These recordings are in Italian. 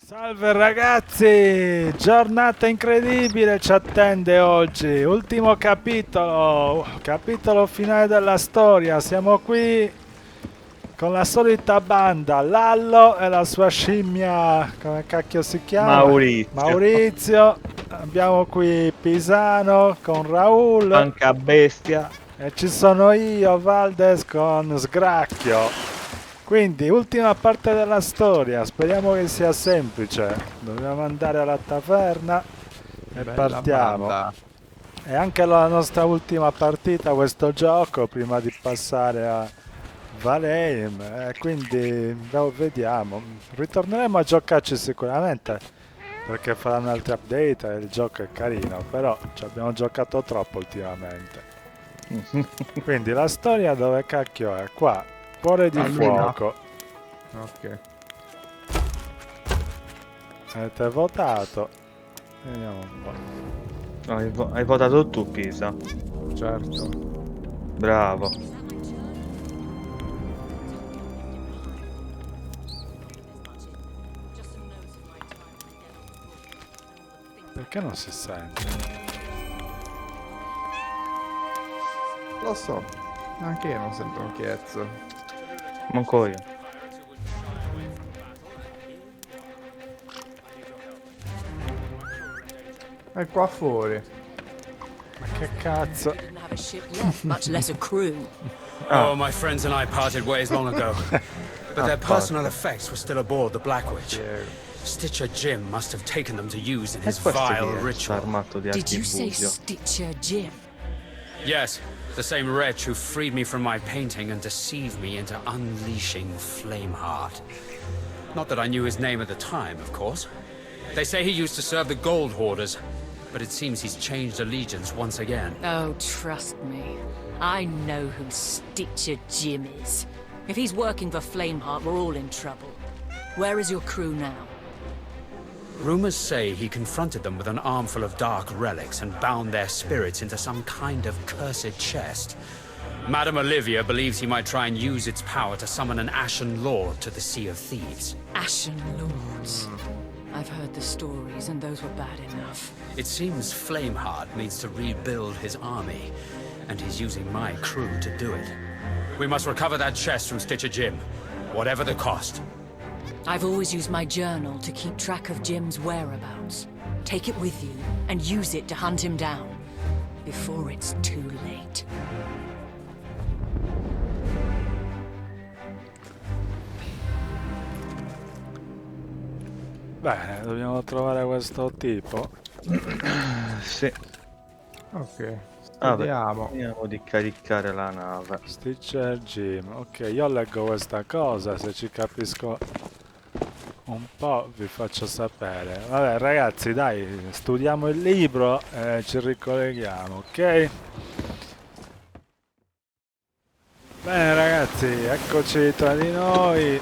Salve ragazzi, giornata incredibile ci attende oggi, ultimo capitolo finale della storia, siamo qui con la solita banda, Lallo e la sua scimmia, come cacchio si chiama? Maurizio, Maurizio, abbiamo qui Pisano con Raul manca bestia. e ci sono io, Valdes con Sgracchio. Quindi, ultima parte della storia, speriamo che sia semplice. Dobbiamo andare alla taverna e Bella partiamo. banda. È anche la nostra ultima partita questo gioco prima di passare a Valheim. Quindi vediamo. Ritorneremo a giocarci sicuramente perché faranno altri update e il gioco è carino, però ci abbiamo giocato troppo ultimamente. Quindi la storia dove cacchio è? Qua, cuore di Allina. fuoco. Ok, Avete votato? Vediamo un po'. Hai votato tu, Pisa. certo. Bravo. Perché non si sente? Lo so, anche io non sento un chiezzo. Manco io. È qua fuori. Ma che cazzo? Didn't have a ship left, much less a crew. Oh, my friends and I parted ways long ago. But their personal effects were still aboard the Black Witch. Stitcher Jim must have taken them to use in E his questo vile chi è? Sta ritual. armato di Did you say archibusio. Stitcher Jim? Yes, the same wretch who freed me from my painting and deceived me into unleashing Flameheart. Not that I knew his name at the time, of course. They say he used to serve the Gold Hoarders, but it seems he's changed allegiance once again. Oh, trust me. I know who Stitcher Jim is. If he's working for Flameheart, we're all in trouble. Where is your crew now? Rumors say he confronted them with an armful of dark relics and bound their spirits into some kind of cursed chest. Madame Olivia believes he might try and use its power to summon an Ashen Lord to the Sea of Thieves. Ashen Lords. I've heard the stories, and those were bad enough. It seems Flameheart needs to rebuild his army, and he's using my crew to do it. We must recover that chest from Stitcher Jim, whatever the cost. I've always used my journal to keep track of Jim's whereabouts. Take it with you, and use it to hunt him down. Before it's too late. Beh, dobbiamo trovare questo tipo. Sì. Ok, Vabbè, vediamo. vediamo di caricare la nave. Stitcher Jim. Ok, io leggo questa cosa, se ci capisco un po' vi faccio sapere. Vabbè ragazzi, dai, studiamo il libro e ci ricolleghiamo, ok? Bene ragazzi, eccoci tra di noi.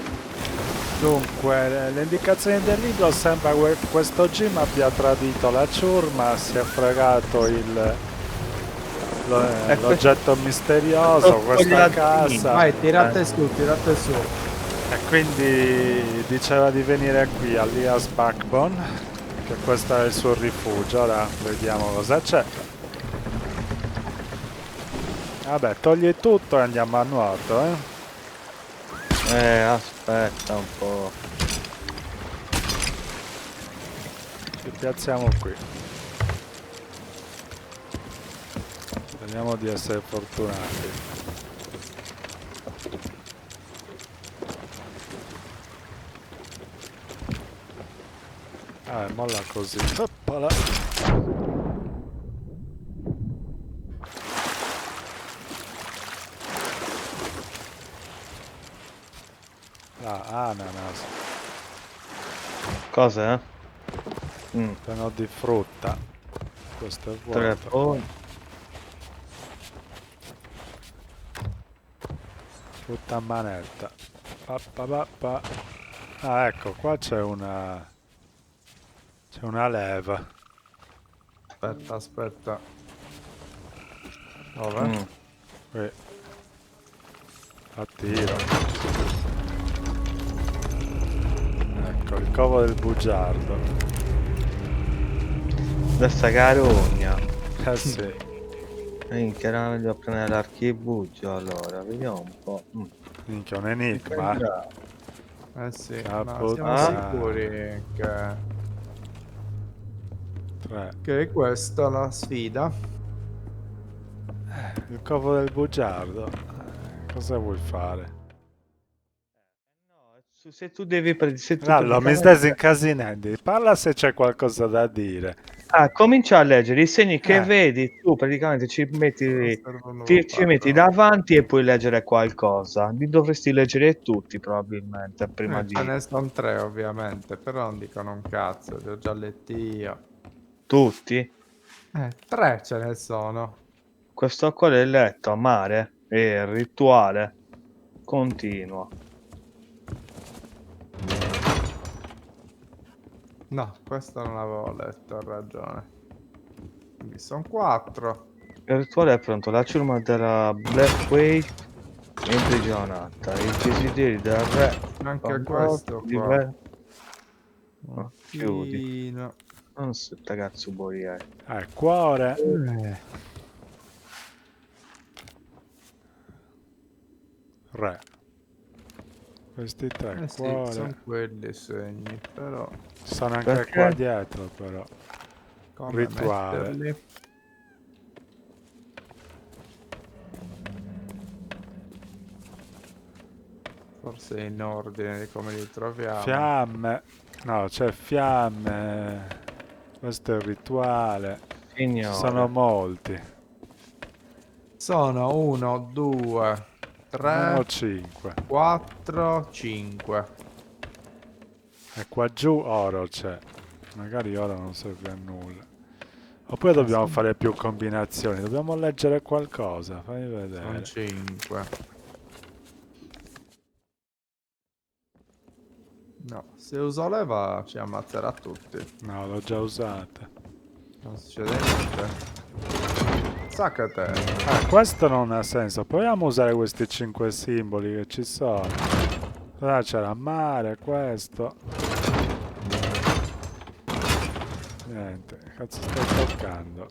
Dunque, le indicazioni del libro sembra che questo Jim abbia tradito la ciurma, si è fregato l'oggetto misterioso, questa casa. Vai, tirate su, tirate su. E quindi diceva di venire qui all'Ias Backbone, che questo è il suo rifugio. Ora vediamo cosa c'è. Vabbè, togli tutto e andiamo a nuoto, eh. Aspetta un po'. Ci piazziamo qui. Speriamo di essere fortunati. Molla così. Oppala. Ananas. Cos'è? Pieno di frutta. Questo è Tre vuoto. poi. Frutta a manetta. Pa, pa, pa, pa. Ah, ecco, qua c'è una... C'è una leva. Aspetta, aspetta. Dove? Qui. A tiro. Ecco, il covo del bugiardo. Questa carogna. Eh sì. Minchia, era meglio prendere l'archibugio allora, vediamo un po'. Minchia, un enigma. Eh sì, Ah, ma siamo puttana. sicuri 3. che è questa la sfida? Il covo del bugiardo. Cosa vuoi fare? Se tu devi se tu Lallo, mi stai incasinando. Parla se c'è qualcosa da dire. comincia a leggere i segni che Eh. vedi, tu praticamente ci metti, Serve un nuovo ci metti pattern. davanti e puoi leggere qualcosa. Li dovresti leggere tutti probabilmente prima Ce di ne sono 3 ovviamente, però non dicono un cazzo, li ho già letti io. tutti. 3 ce ne sono. Questo qua l'hai letto, amare e il rituale continua. No, questo non l'avevo letto, ho ragione. Quindi sono 4. Il rituale è pronto, la ciurma della Black Way è imprigionata, i desideri del re Anche sono questo morti, qua. Oh, chiudi. Chino. Non so, cazzo vuoi Cuore. Re. Questi 3, Sì, cuore. sono quelli i segni, però Ci sono anche Perché? qua dietro, però. come Rituale. metterli? Forse in ordine di come li troviamo. Fiamme. No, c'è fiamme. Questo è il rituale. Ci sono Signore. molti. Sono 1, 2, 3, 5. 4, 5. E qua giù oro c'è. Magari oro non serve a nulla. Oppure dobbiamo fare più combinazioni. Dobbiamo leggere qualcosa. Fammi Sono vedere. 5. No, se uso leva ci ammazzerà tutti. No, l'ho già usata. Non succede niente. Sacca te. Questo non ha senso. Proviamo a usare questi 5 simboli che ci sono. Là c'era mare, questo. Niente, cazzo stai toccando?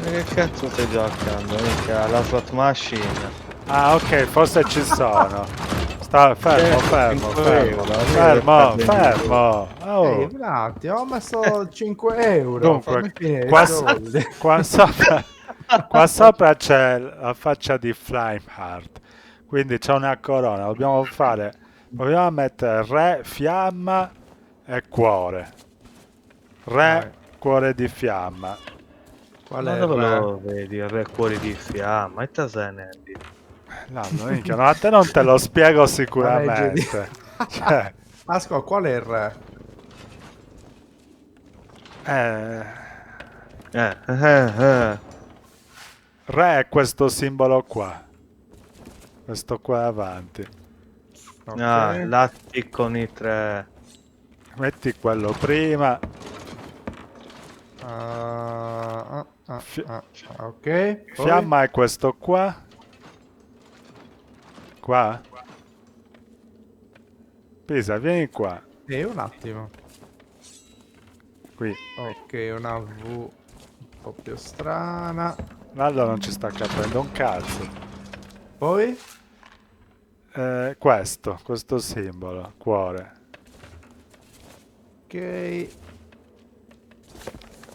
Che cazzo stai giocando? Mica la slot machine. Ah, ok, forse ci sono. Fermo, fermo, 5 fermo. euro, Fermo, io fermo. Oh. Un attimo, ho messo 5 euro. Dunque, fammi finire i qua, soldi. qua sopra c'è la faccia di Flameheart. Quindi c'è una corona. Dobbiamo mettere re, fiamma e cuore. Re, Vai. cuore di fiamma. Qual Ma è dove il re? lo vedi? Il re cuori di fiamma. E te se ne di? No, minchia, no, a te non te lo spiego La legge sicuramente. Cioè, Asco, qual è il re? re è questo simbolo qua. Questo qua davanti. Ok. Latti con i 3. Metti quello prima. Ok. Poi? Fiamma è questo qua. Qua. Pisa, vieni qua. Un attimo. Qui. Ok, una V un po' più strana. Allora non ci sta capendo un cazzo. Poi? Questo simbolo, cuore. Ok.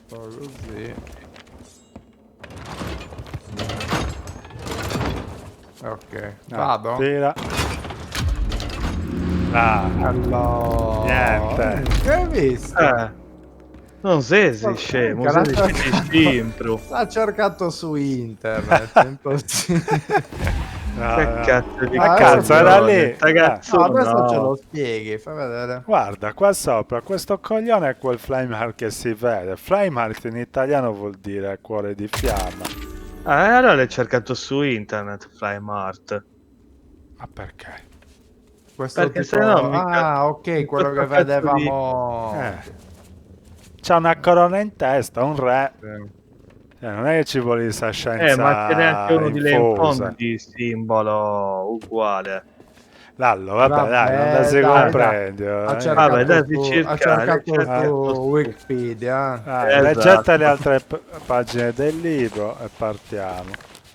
Poi così. Ok, vado. Tira. Allora. Niente. Che hai visto? Non sei scemo, sei scempro. L'ha cercato su internet, è impossibile. Che cazzo di Ma cazzo, era lì. Ragazzo, No, adesso no. ce lo spieghi, fai vedere. Guarda, qua sopra, questo coglione è quel Flameheart che si vede. Flameheart in italiano vuol dire cuore di fiamma. Allora l'hai cercato su internet, Flymart. Ma perché? Questo Perché tipo... se no mica- Ah, ok, quello che questo cazzo vedevamo... C'ha una corona in testa, un re. Sì. Non è che ci vuole questa scienza ma c'è neanche uno di lei in infusa. fondo di simbolo uguale. Lallo, vabbè, dai, non la Vabbè, si dai, comprende. Ha eh. cercato, Vabbè, dai, su, cercare, ha cercato cercato su su- Wikipedia. Leggete Esatto. le altre pagine del libro e partiamo.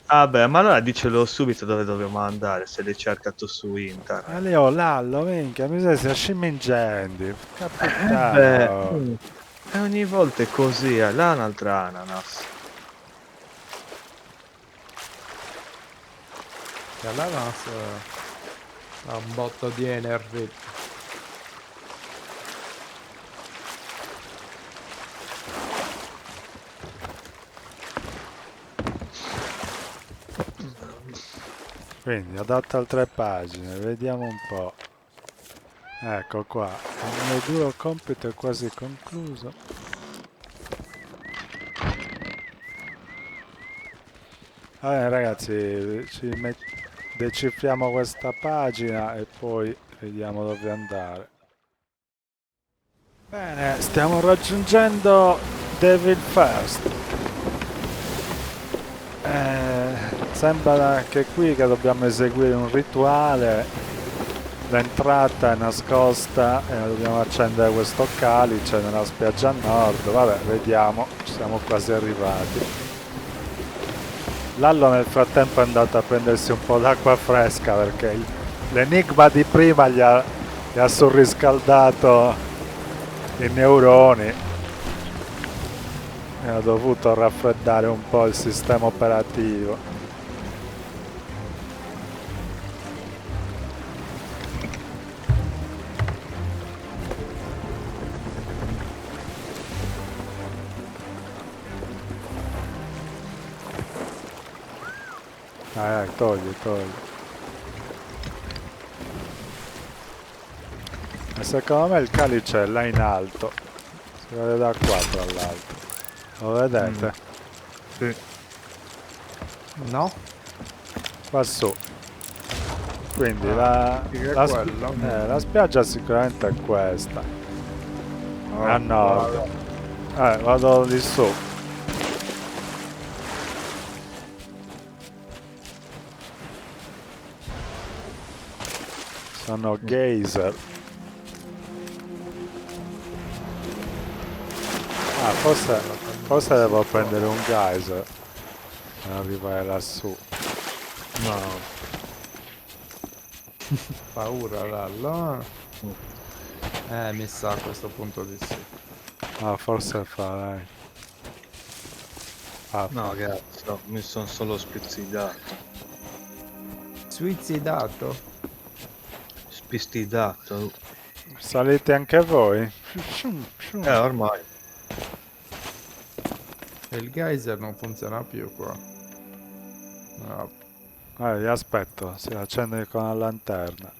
Vabbè, ma allora dicelo subito dove dobbiamo andare se l'hai cercato su internet. Leo, Lallo, minchia, mi sei scimmingenti. Beh, Capitano. e ogni volta è così, là un'altra ananas. Che l'ananas ha un botto di energy. Quindi, adatto altre pagine, vediamo un po'. Ecco qua, il mio duro compito è quasi concluso. Vabbè ragazzi, decifriamo questa pagina e poi vediamo dove andare. Bene, stiamo raggiungendo Devil First. Sembra che qui che dobbiamo eseguire un rituale. L'entrata è nascosta e dobbiamo accendere questo calice nella spiaggia a nord. Vabbè, vediamo, ci siamo quasi arrivati. Lallo nel frattempo è andato a prendersi un po' d'acqua fresca perché l'enigma di prima gli ha surriscaldato i neuroni e ha dovuto raffreddare un po' il sistema operativo. Togli. E secondo me il calice è là in alto. Si vede da qua tra l'altro. Lo vedete? Sì. No? Qua su. Quindi che è la quello? la spiaggia sicuramente è questa. A nord. Vado di su. Sono geyser. Forse devo prendere un geyser per arrivare lassù. No. Paura Lallo. Mi sa a questo punto di sì. Forse fa, dai. No, cazzo, mi sono solo spizzicato. Suicidato? Spistidato. Salite anche voi? Ormai. E il geyser non funziona più qua. No. Vi aspetto, si accende con la lanterna.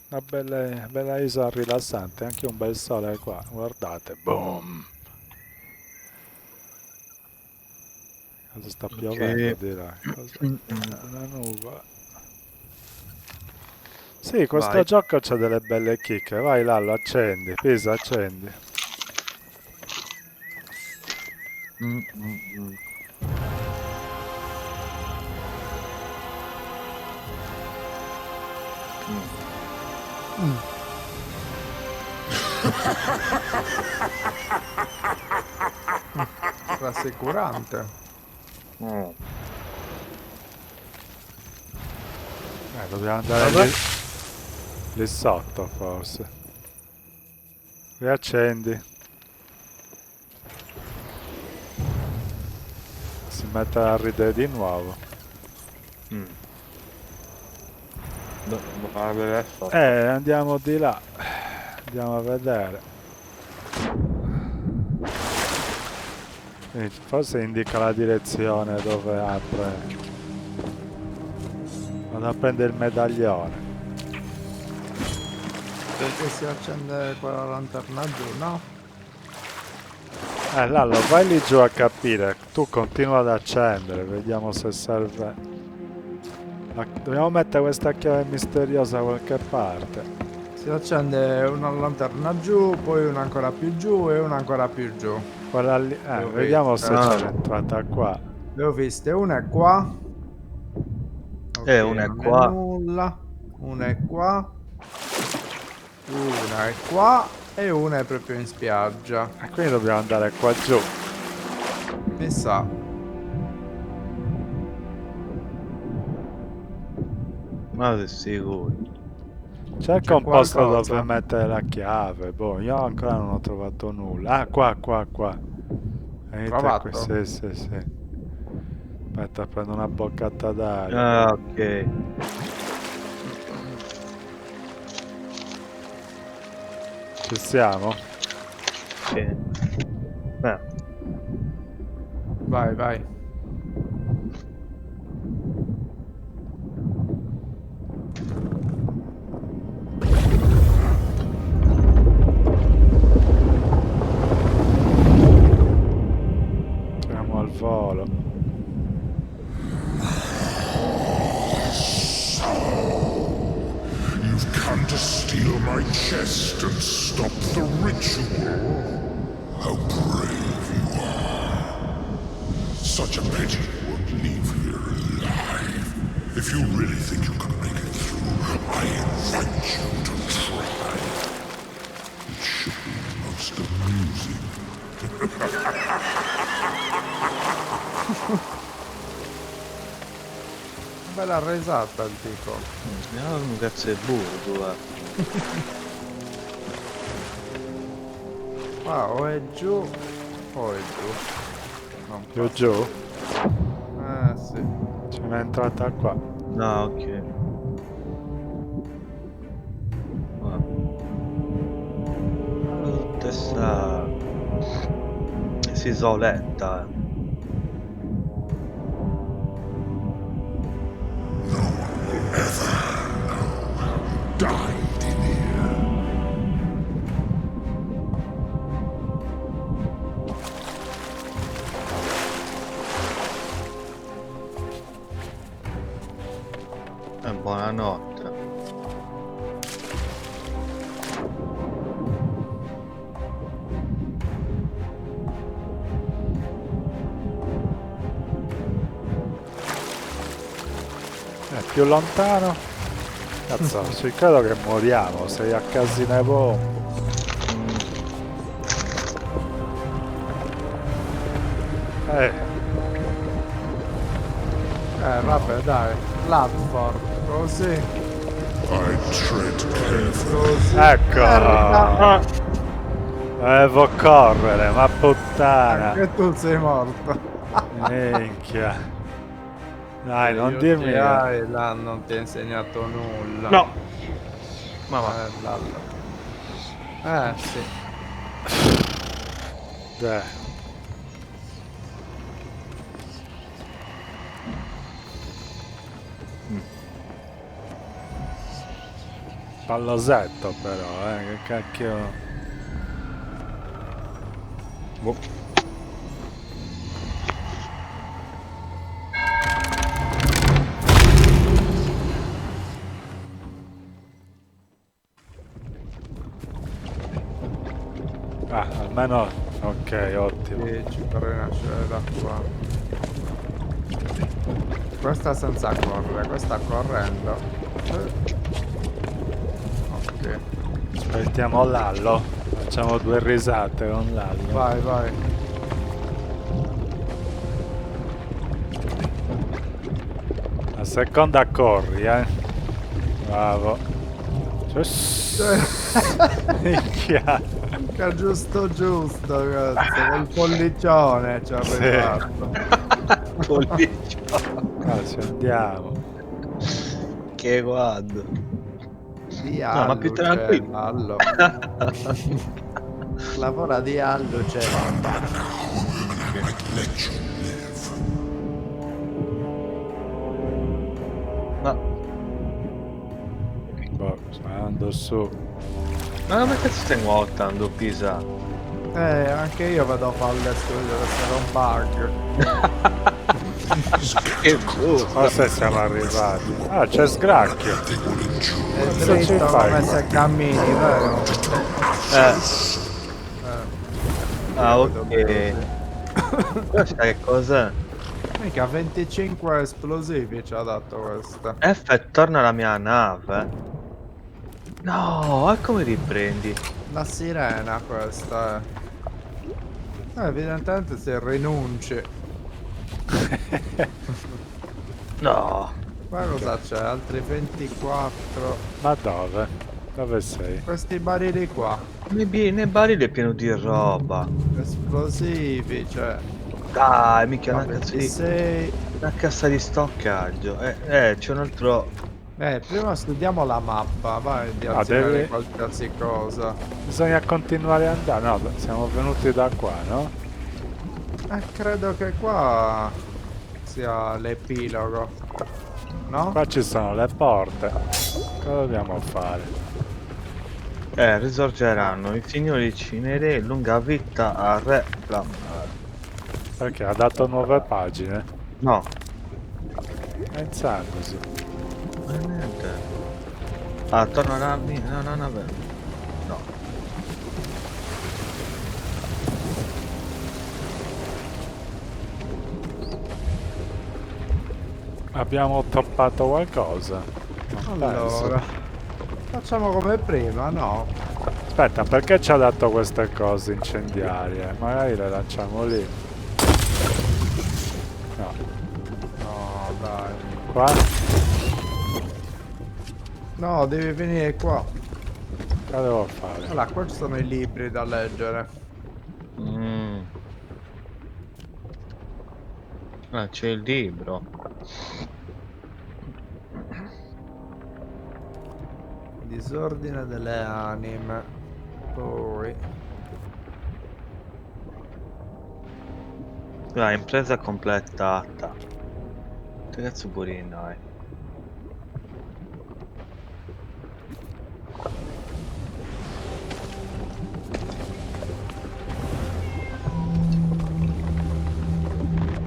Una bella isola rilassante, anche un bel sole qua, guardate, boom! Cosa sta piovendo, direi? Una nuvola. Sì, questo Vai. gioco c'ha delle belle chicche, vai Lallo, accendi, Pisa, accendi. Rassicurante. Dobbiamo andare lì sotto forse. Riaccendi. Si mette a ridere di nuovo. Andiamo di là. Andiamo a vedere. Forse indica la direzione dove apre. Vado a prendere il medaglione. Perché si accende quella lanterna giù, no? Lallo, vai lì giù a capire. Tu continua ad accendere, vediamo se serve. Dobbiamo mettere questa chiave misteriosa da qualche parte. Si accende una lanterna giù, poi una ancora più giù e una ancora più giù. Quella lì, Dove? vediamo se Ah. c'è l'entrata qua. Le ho viste, una è qua. Ok, una è non qua. nulla. Una è qua. Una è qua. E una è proprio in spiaggia. E quindi dobbiamo andare qua giù. Mi sa. Ma sei sicuro? Cerca un posto qualcosa? dove mettere la chiave. Boh, io ancora non ho trovato nulla. Ah, qua. Venite qui. Trovato? Sì. Aspetta, prendo una boccata d'aria. Ah, ok. Ci siamo? Sì. Vai. Siamo al volo. You've come to steal my chest and stop the ritual. How brave you are. Such a pity you won't leave here alive. If you really think you can make it through, I invite you to try. It should be most amusing. Bella risata il tipo. No, un cazzo è burro, va. Qua o è giù o è giù. Non Più fa. giù? Sì. C'è un'entrata qua. No, ok. Tutta sta isoletta. Died in here. Buonanotte. Più lontano. Cazzo, ci credo che moriamo. Sei a casine bombo. Vabbè, dai. Platform. Così. I tread carefully. Così. Ecco. Devo correre, ma puttana. Anche tu sei morto. Minchia. Dai, non Io dirmi ti che... hai, là non ti ha insegnato nulla. No! Ma va. Lalla. Sì. Pallosetto però, che cacchio... Boh. Ah, almeno... Ok, ottimo. Sì, ci vorrei nascere da qua. Questa senza correre, questa correndo. Ok. Aspettiamo Lallo. Facciamo due risate con Lallo. Vai. La seconda corri, Bravo. Minchia. Che giusto, cazzo. Col pollicione ci ha Sì. arrivato. Ci andiamo. Che guardo. Di No, ma più Allo c'è, tranquillo. Allo. Lavora di Allo c'è. Let you live. No. Boh, sto andando su. Ma come cazzo stai nuotando, Pisa? Anche io vado a palle, deve essere un bug. Che brutto. Forse siamo arrivati. Ah, c'è Sgracchio. È Cosa ci dritto fai? come se cammini, vero? Ah, ok. Questa che cos'è? Mica 25 esplosivi ci ha dato questa. F, torna alla mia nave. No, e come riprendi? La sirena questa è. Evidentemente se rinunci. No. Ma cosa c'è? Altri 24. Ma dove? Dove sei? Questi barili qua. Nel barile è pieno di roba. Esplosivi, cioè. Dai, mica una cazzo di... 26. Una cassa di stoccaggio. C'è un altro... Prima studiamo la mappa, vai di Ah, azionare devi- qualsiasi cosa. Bisogna continuare ad andare. No, siamo venuti da qua, no? Credo che qua sia l'epilogo. No? Qua ci sono le porte. Cosa dobbiamo fare? risorgeranno i signori cinerei, lunga vita a re Lamar. Perché ha dato nuove pagine? No. Pensandosi. Niente. Ah, torna alla mia... No, no. Abbiamo toppato qualcosa? Non penso. Allora, facciamo come prima, no? Aspetta, perché ci ha dato queste cose incendiarie? Magari le lanciamo lì. No, No, dai. qua? No, devi venire qua. Cosa devo fare? Allora, qua ci sono i libri da leggere. Ah, c'è il libro. Disordine delle anime. Poi... Impresa completata. Che cazzo burino è?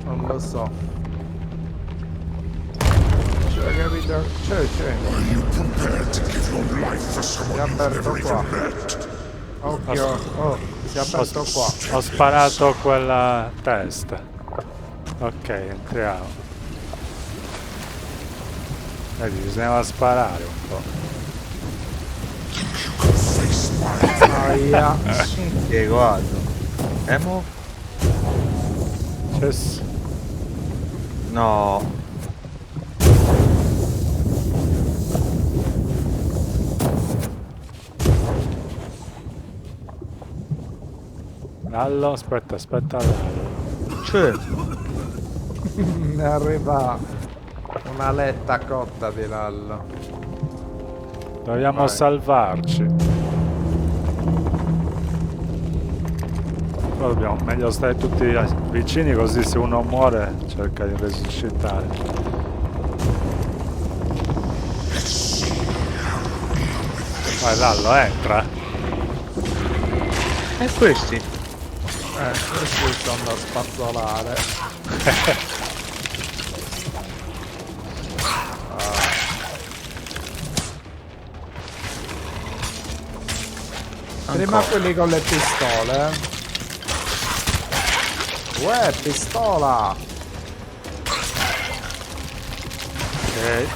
Non lo so. C'è capito? C'è. Are you prepared to give your life for someone È you've aperto never qua. even met? Occhio. Oh, si è aperto qua. Ho sparato quella testa. Ok, entriamo. Vedi, bisognava sparare un po'. Aia. Che guardo. Emo? No. Lallo, aspetta, Lallo. Cioè, Ne arriva una letta cotta di Lallo. Dobbiamo Vai. salvarci. Però dobbiamo meglio stare tutti vicini, così se uno muore cerca di resuscitare. Vai Lallo, entra. e questi? Questi sono da spazzolare. Prima quelli con le pistole. Uè, pistola! Ok.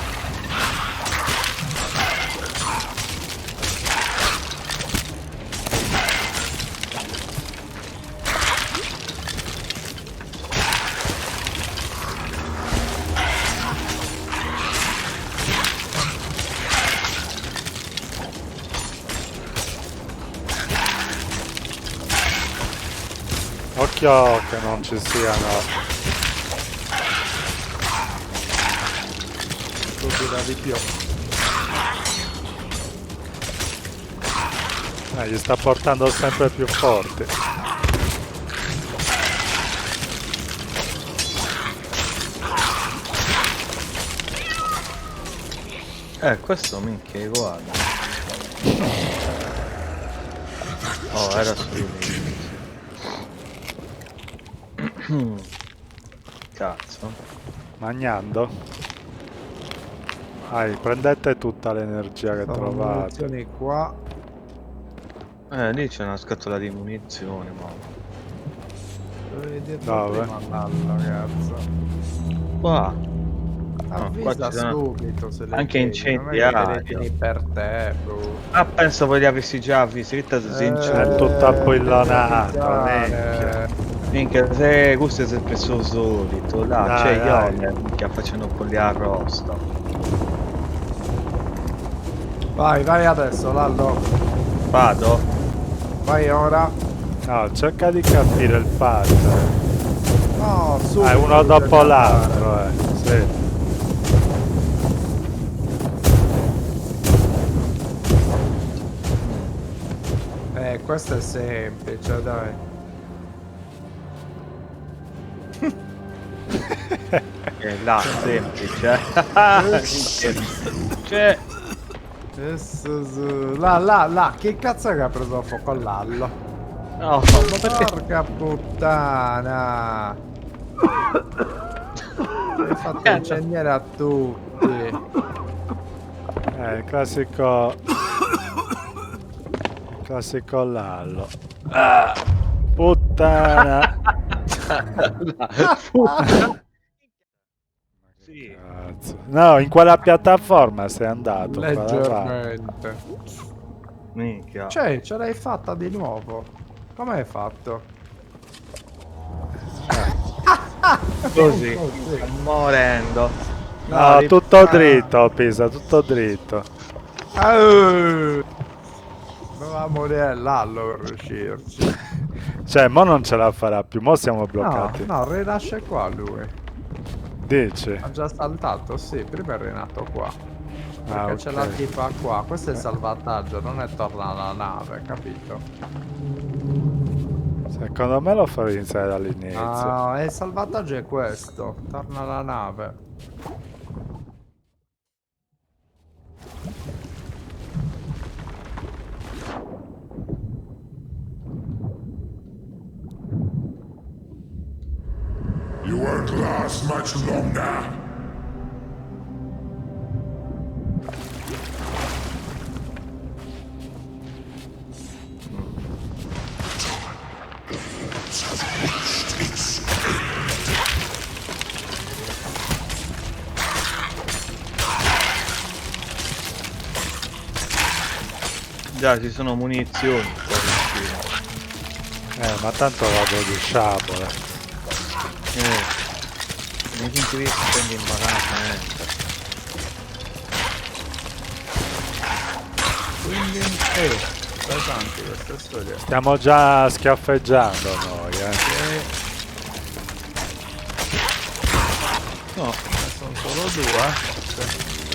Occhio che non ci siano. Subito di più. Gli sta portando sempre più forti. Questo minchia, guarda. Oh, era su. cazzo? Mangiando? Vai, prendete tutta l'energia che Sono trovate. munizioni qua. Lì c'è una scatola di munizioni, ma... Dovevi dirlo Dove? prima, Lallo, cazzo. Qua! Avvisa qua ci sono subito se le anche vedi, non è che te le incendiario. tieni per te, bro. Ah, penso voi li avessi già avvisi, che si È tutto appillonato, minchia. minchia, se questo è sempre il solito, là, Dai, c'è dai. io, minchia, facendo con gli arrosto. Vai adesso, Lallo. Vado? Vai ora. No, cerca di capire il pattern. No, subito. Ah, è uno dopo bisogna l'altro, sì. fare. Questo è semplice, dai. Là, semplice. C'è... Là, che cazzo è che ha preso a fuoco Lallo? No, ma perché... Porca puttana! Hai fatto incendiare a tutti. Il classico... classico Lallo. Ah, puttana! Sì. Cazzo. No, in quella piattaforma sei andato. qua davanti. Leggermente. Minchia. Cioè, ce l'hai fatta di nuovo. Come hai fatto? Così, Così. sto morendo. No, rip- tutto dritto, Pisa, tutto dritto. Doveva morire Lallo per riuscirci. Cioè, mo non ce la farà più, mo siamo bloccati. No, rilascia qua lui. Dici? Ha già saltato, sì, prima è rinato qua. Perché Ah, c'è ok. la tipa qua. Questo è il salvataggio, non è torna alla nave, capito? Secondo me lo farò iniziare dall'inizio. Ah, e il salvataggio è questo. Torna alla nave. You won't last much longer. Già, ci sono munizioni qua vicino. Ma tanto vado di sciabola. Nei punti di vista prendi imbarazzamente. Quindi, pesanti queste storie. Stiamo già schiaffeggiando noi, No, Sono solo due.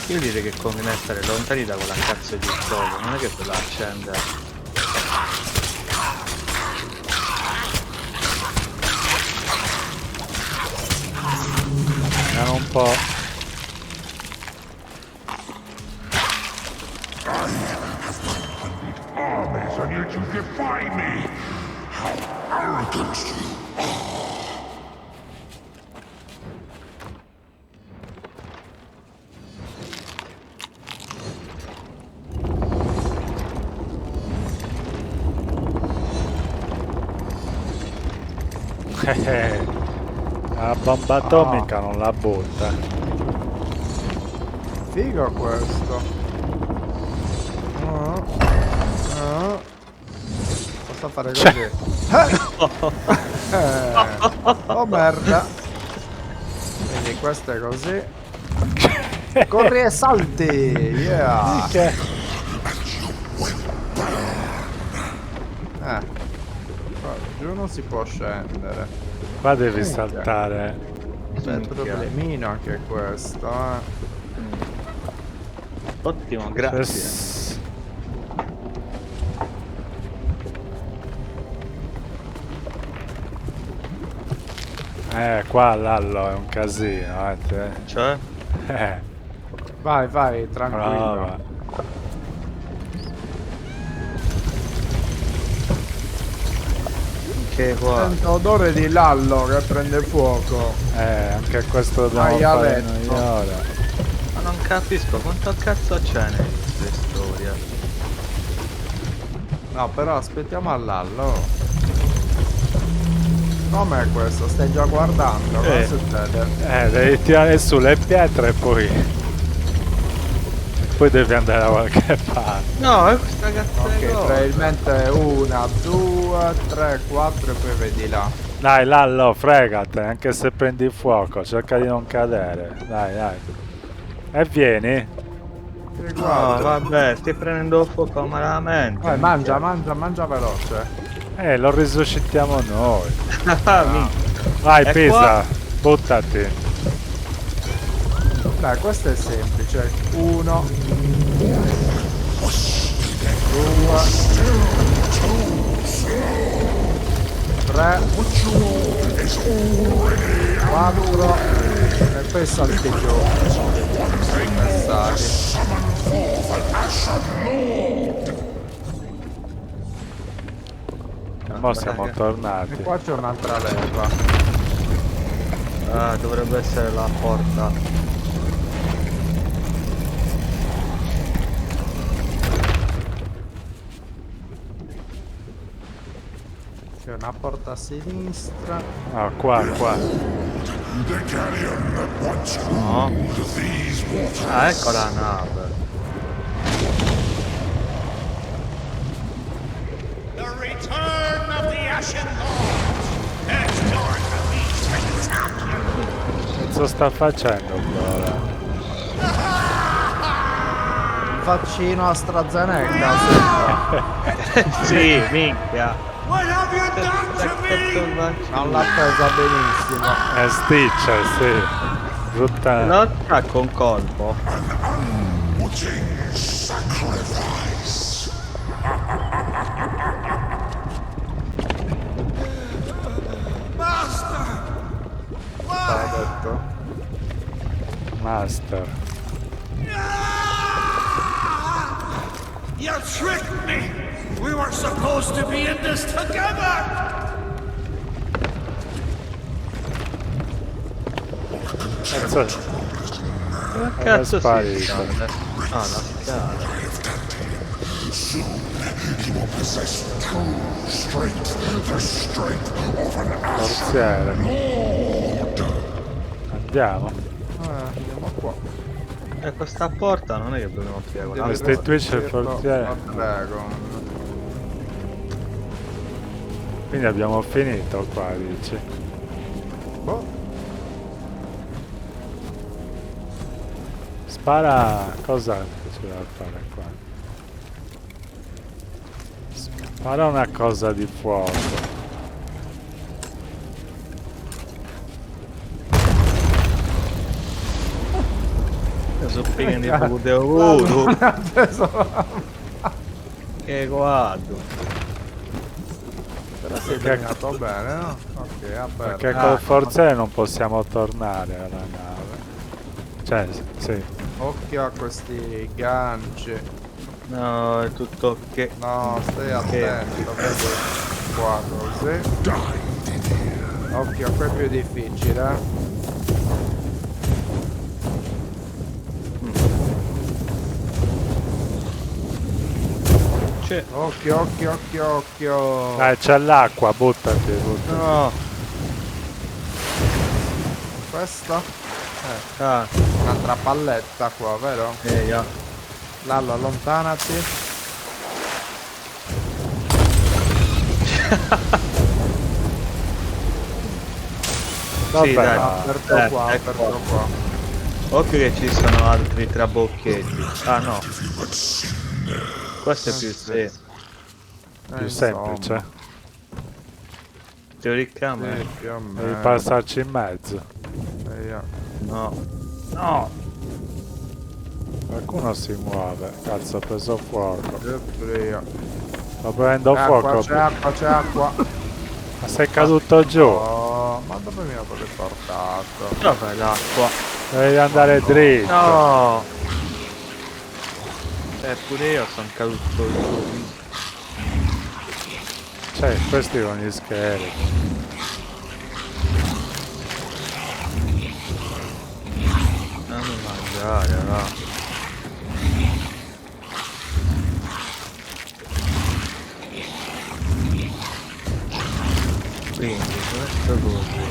io direi che conviene stare lontani da quella cazzo di fuoco, non è che la accende. Vediamo un po'. Armies, and yet you defy me. How arrogant you La bomba atomica non la butta. Figo questo. Posso fare così? Oh merda. Quindi questo è così. Corri e salti. Yeah. Che- Qua giù non si può scendere. Qua devi saltare. C'è il problemino anche questo, Ottimo, grazie. Qua Lallo è un casino, Cioè? Vai, tranquillo. Brava. Che qua? Sento odore di lallo che prende fuoco. Anche questo lo dobbiamo fare Maialetto. noi ora. Ma non capisco quanto cazzo c'è nella storia. No, però aspettiamo a lallo. Com'è questo? Stai già guardando? Cosa succede? Devi tirare su le pietre e poi devi andare da qualche parte. No, è questa cazzo Ok, di cosa. probabilmente 1, 2, 3, 4 e poi vedi là. Dai Lallo, fregate, anche se prendi fuoco, cerca di non cadere. Dai. E vieni. No, vabbè, stai prendendo fuoco malamente. Vai, mangia veloce. Lo risuscitiamo noi. Minchia. Vai E Pisa, qua? buttati. Dai, questo è semplice. 1, 2, 3, 4 e poi salti giù. Passati. Mo siamo E tornati. qua c'è un'altra leva. Ah, dovrebbe essere la porta. C'è una porta a sinistra. Ah, qua. The galleon that once No. ruled these waters. Ah, ecco la nave. The return of the Ashen Lord! Next north of these spectacular! Cosa sta facendo ora? Vaccino AstraZeneca. Sembra. Sì, minchia. What have you done to me? Non l'ha presa benissimo. È Stitch, sì. Brutta. Non attacco un colpo. Unwitting sacrifice. Master! L'ha detto. Master. You tricked me! We were supposed to be in this together! Cazzo. Che cazzo sparito. si scende? Ah, la scala. He will possess true strength, the strength of an Forziere. Andiamo. Andiamo qua. E questa porta non è che dobbiamo aprire quella. Restituisce il forziere. Dragon. Quindi abbiamo finito qua, dici. Boh. Spara. Cosa c'è da fare qua? Spara una cosa di fuoco. Sono pieni di pute avuto. Che guardo. Però sei Perché- bagnato bene, no? Ok, aperto. Perché col forziere non possiamo tornare alla nave. Cioè, sì. Occhio a questi ganci. No, è tutto che. No, stai attento, vedi qua così. Occhio, qua è più difficile. C'è. Occhio. Dai, c'è l'acqua, buttati. No. Questa? Ah, Un'altra palletta qua, vero? ja. Lallo, allontanati. Vabbè, Sì, dai. Aperto qua, ecco. aperto qua. Occhio che ci sono altri trabocchetti. Ah no. Questo è più semplice. più Insomma, semplice. Teoricamente. più o Devi meno. passarci in mezzo. Io. No. No. Qualcuno si muove. Cazzo, ho preso fuoco. Io. Sto prendendo Acqua, fuoco. c'è acqua. Ma sei caduto giù. Oh. No, ma dove mi avete portato? Dov'è l'acqua? Devi andare dritto. No! Pure io sono caduto giù. Cioè, questi con gli scheletri. Non mi mangiare, va. Quindi, questo così.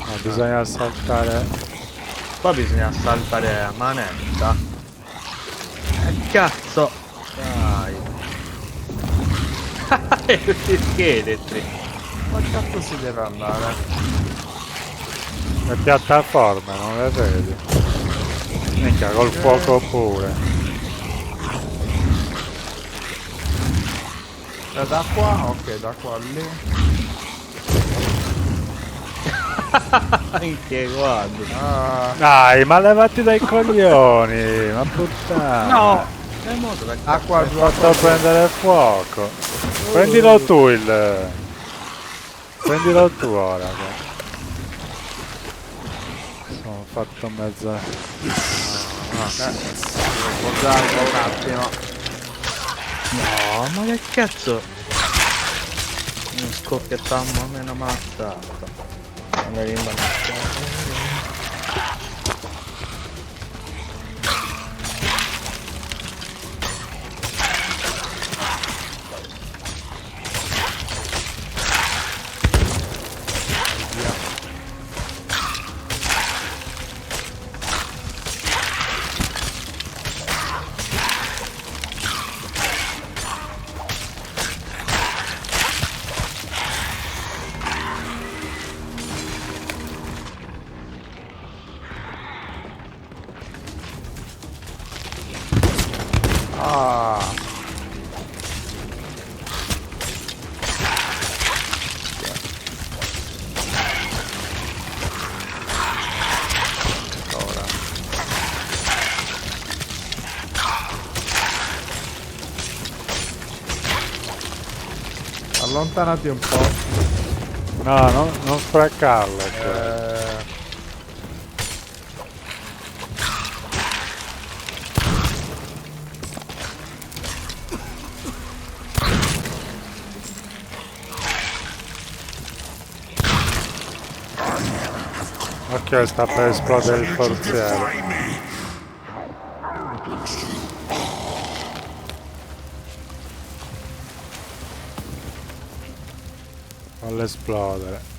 No, bisogna saltare. Qua bisogna saltare a manetta. Cazzo! Dai! Gli scheletri! Ma cazzo si deve andare? Le piattaforme, non le vedi? Minchia, col fuoco pure. Da qua? Ok, da qua lì. Anche guarda! Ah, Dai, ma levati dai coglioni! Ma puttana! No! Che modo da acqua Hai giù. fatto prendere fuoco! Prendilo tu il... Prendilo tu ora. Sono fatto mezza... Guardate un attimo. No, ma che cazzo? Non scoppiettamo meno mazzato. Magari in Ah, ora. Allontanati un po'. No, non sprecarle. cioè. Occhio, sta per esplodere il forziere. Fallo esplodere.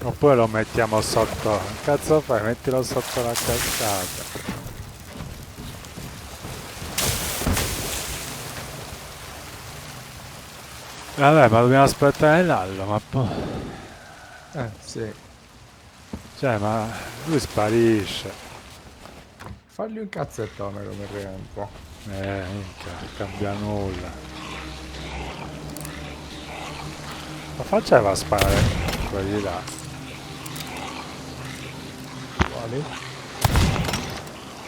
Oppure lo mettiamo sotto. Che cazzo fai? Mettilo sotto la cascata. Vabbè, ma dobbiamo aspettare l'allo, ma poi... Sì. Cioè, ma lui sparisce. Fagli un cazzettone come tempo. Minchia, non cambia nulla. Ma faceva sparare quelli là. Quali?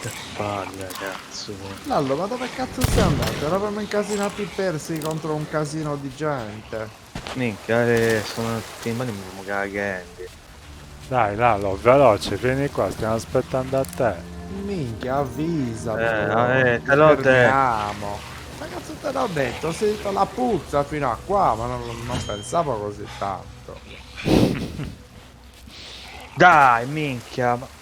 Che palle, cazzo. Lallo, ma dove cazzo sei andato? Eravamo incasinati persi contro un casino di gente. Minchia, sono tutti in mano mi caghendi. Dai, Lalo, veloce, vieni qua, stiamo aspettando a te. Minchia, avvisa. te l'ho detto. Ma cazzo te l'ho detto? Ho sentito la puzza fino a qua, ma non pensavo così tanto. Dai, minchia.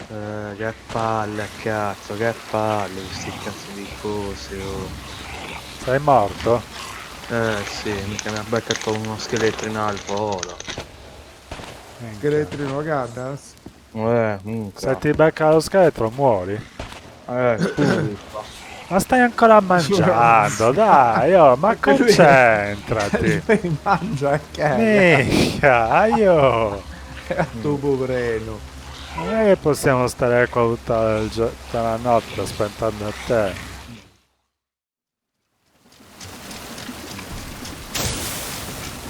Che palle, cazzo, che palle, questi cazzo di cose, oh. Sei morto? Sì, mica mi ha beccato uno scheletro al volo. Scheletrino Gadders? Minchia. Se ti becca lo scheletro muori. Scusa. Ma stai ancora mangiando, dai, oh, ma concentrati. Lui mangia e che? Minchia, io. Tu poverino. Non è che possiamo stare qua tutta la notte aspettando a te.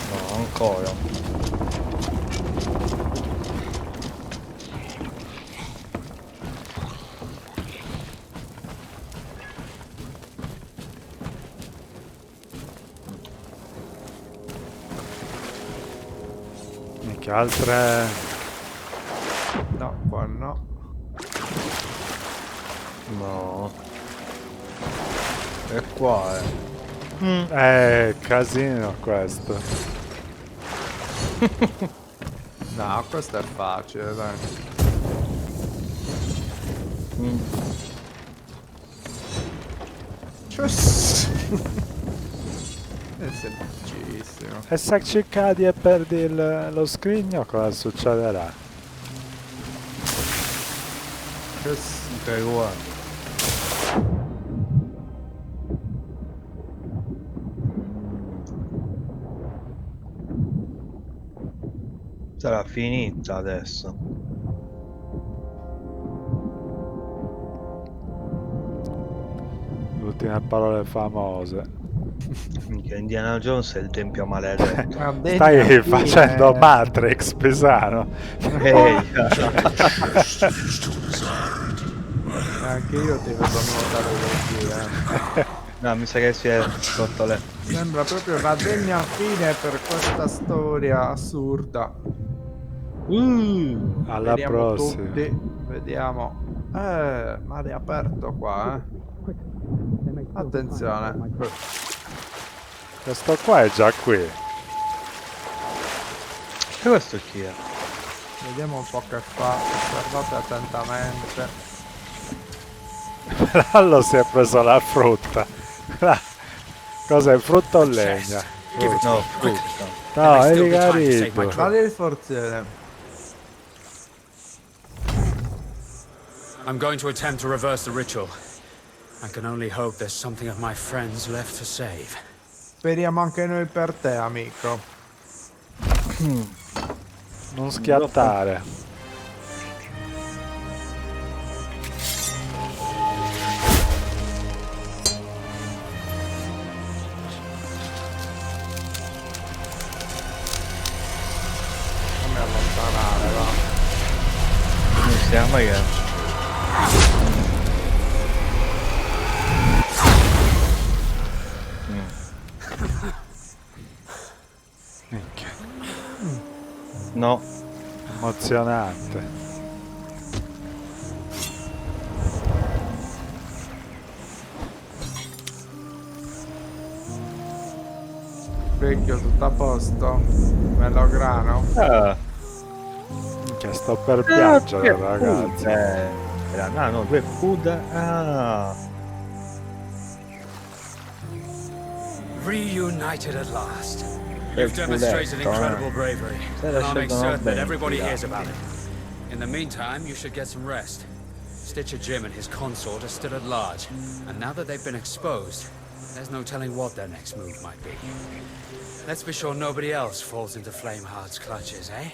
No, ancora. Mica altre... No, qua no. No. E qua, casino questo. No, questo è facile, dai. Cioè, è semplicissimo. E se ci cadi e perdi lo scrigno, cosa succederà? Ok, guarda. Sarà finita adesso. Le ultime parole famose. Minchia, Indiana Jones è il tempio maledetto. Stai facendo Matrix, Pisano. Ehi, Anche io ti vedo nuotare così, no, mi sa che si è sotto le... Sembra proprio la degna fine per questa storia assurda. Alla Vediamo prossima. tutti. Vediamo. Mare aperto qua, Attenzione. Questo qua è già qui. E questo chi è? Vediamo un po' che fa. Osservate attentamente. Lallo si è preso la frutta. Cos'è, frutta o legna? No, frutta. No, è rigarito. Dale il forziere. I'm going to attempt to reverse the ritual. I can only hope there's something of my friends left to save. Speriamo anche noi per te, amico. Non schiattare. Fammi allontanare, va. Non siamo che... Minchia, No. emozionante. Vecchio, tutto a posto? Melograno? Minchia, sto per piangere, ragazzi. No, due food. Ah. Reunited at last. Che You've demonstrated fuletto, incredible bravery, Sai, and I'll make lasciato certain that bene everybody hears tirato. about it. In the meantime, you should get some rest. Stitcher Jim and his consort are still at large, and now that they've been exposed, there's no telling what their next move might be. Let's be sure nobody else falls into Flameheart's clutches, eh?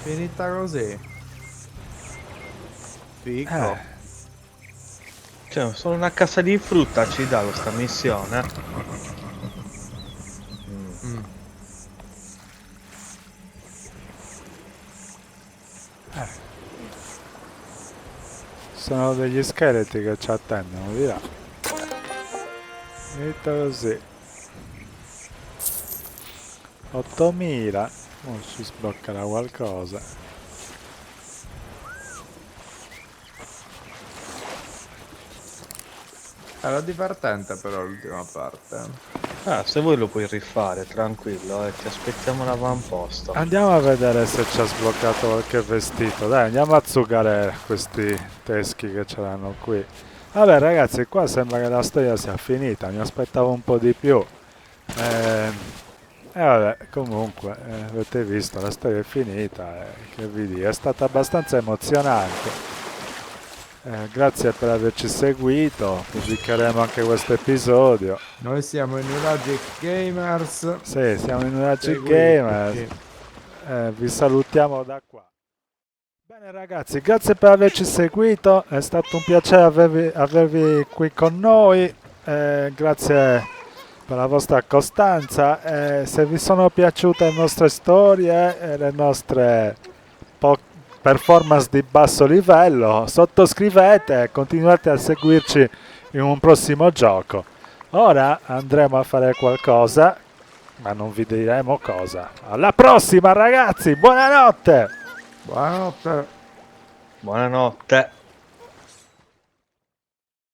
Finita così. Fico. Cioè, solo una cassa di frutta ci dà questa missione. Sono degli scheletri che ci attendono, di là. Finita così. 8000. Oh, ci sbloccherà qualcosa. Era divertente però l'ultima parte. Ah, se vuoi lo puoi rifare, tranquillo, ti aspettiamo l'avamposto. Andiamo a vedere se ci ha sbloccato qualche vestito. Dai, andiamo a zugare questi teschi che ce l'hanno qui. Vabbè ragazzi, qua sembra che la storia sia finita. Mi aspettavo un po' di più. Vabbè, comunque, avete visto, la storia è finita. Che vi dico, è stata abbastanza emozionante. Grazie per averci seguito, pubblicheremo anche questo episodio. Noi siamo i Nuragic Gamers. Sì, siamo in una Seguiteci. Gamer. Vi salutiamo da qua. Bene ragazzi, grazie per averci seguito, è stato un piacere avervi qui con noi, grazie per la vostra costanza. Se vi sono piaciute le nostre storie e le nostre performance di basso livello, sottoscrivete e continuate a seguirci in un prossimo gioco. Ora andremo a fare qualcosa, ma non vi diremo cosa. Alla prossima ragazzi, buonanotte! Buonanotte. Buonanotte.